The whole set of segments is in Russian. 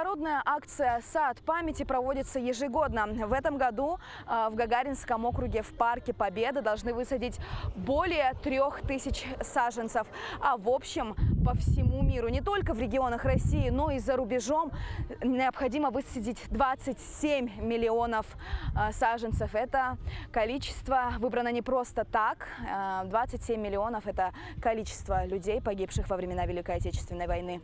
Международная акция «Сад памяти» проводится ежегодно. В этом году в Гагаринском округе в Парке Победы должны высадить более 3000 саженцев. А в общем, по всему миру, не только в регионах России, но и за рубежом, необходимо высадить 27 миллионов саженцев. Это количество выбрано не просто так. 27 миллионов – это количество людей, погибших во времена Великой Отечественной войны.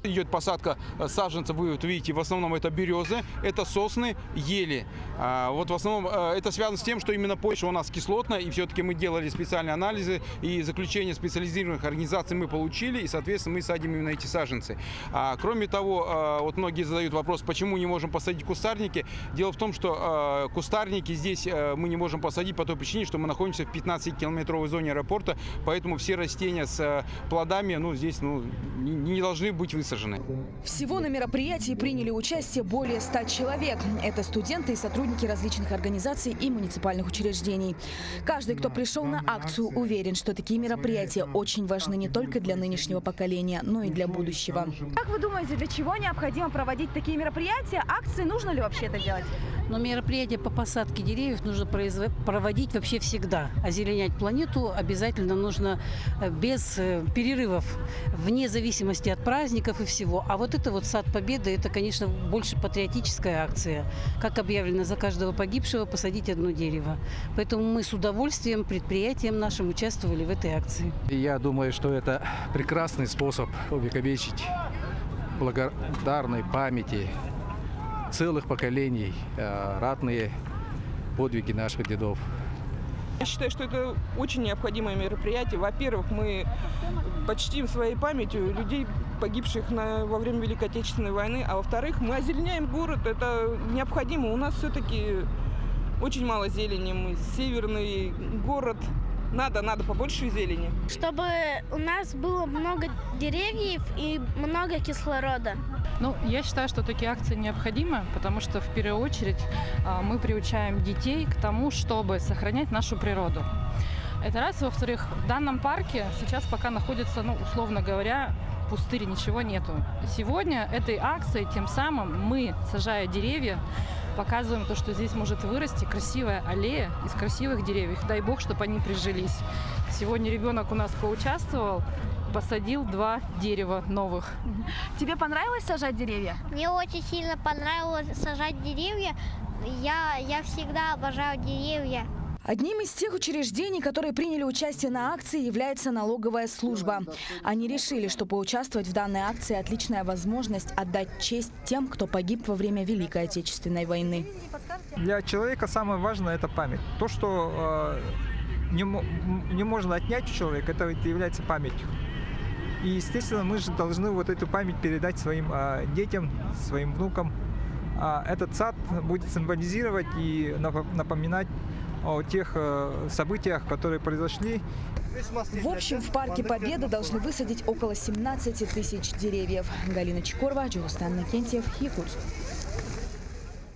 Идет посадка саженцев, вы вот видите, в основном это березы, это сосны, ели. Вот в основном это связано с тем, что именно почва у нас кислотная, и все-таки мы делали специальные анализы, и заключение специализированных организаций мы получили, и, соответственно, мы садим именно эти саженцы. Кроме того, вот многие задают вопрос, почему не можем посадить кустарники. Дело в том, что кустарники здесь мы не можем посадить по той причине, что мы находимся в 15-километровой зоне аэропорта, поэтому все растения с плодами здесь не должны быть высажены. Всего на мероприятии приняли участие более 100 человек. Это студенты и сотрудники различных организаций и муниципальных учреждений. Каждый, кто пришел на акцию, уверен, что такие мероприятия очень важны не только для нынешнего поколения, но и для будущего. Как вы думаете, для чего необходимо проводить такие мероприятия? Акции нужно ли вообще это делать? Но мероприятия по посадке деревьев нужно проводить вообще всегда. Озеленять планету обязательно нужно без перерывов, вне зависимости от праздников и всего. А вот это вот «Сад Победы» – это, конечно, больше патриотическая акция. Как объявлено, за каждого погибшего посадить одно дерево. Поэтому мы с удовольствием, предприятием нашим участвовали в этой акции. Я думаю, что это прекрасный способ увековечить благодарной памяти целых поколений ратные подвиги наших дедов. Я считаю, что это очень необходимое мероприятие. Во-первых, мы почтим своей памятью людей, погибших во время Великой Отечественной войны. А во-вторых, мы озеленяем город. Это необходимо. У нас все-таки очень мало зелени. Мы северный город. Надо побольше зелени. Чтобы у нас было много деревьев и много кислорода. Я считаю, что такие акции необходимы, потому что в первую очередь мы приучаем детей к тому, чтобы сохранять нашу природу. Это раз. Во-вторых, в данном парке сейчас пока находится, условно говоря, пустырь, ничего нету. Сегодня этой акцией тем самым мы, сажая деревья, показываем то, что здесь может вырасти красивая аллея из красивых деревьев. Дай бог, чтобы они прижились. Сегодня ребенок у нас поучаствовал, посадил 2 дерева новых. Тебе понравилось сажать деревья? Мне очень сильно понравилось сажать деревья. Я всегда обожаю деревья. Одним из тех учреждений, которые приняли участие на акции, является налоговая служба. Они решили, что поучаствовать в данной акции – отличная возможность отдать честь тем, кто погиб во время Великой Отечественной войны. Для человека самое важное – это память. То, что не можно отнять у человека, это является памятью. И, естественно, мы же должны вот эту память передать своим детям, своим внукам. Этот сад будет символизировать и напоминать о тех событиях, которые произошли. В общем, в Парке Победы должны высадить около 17 тысяч деревьев. Галина Чекорова, Джурустан Накентьев, Якутск.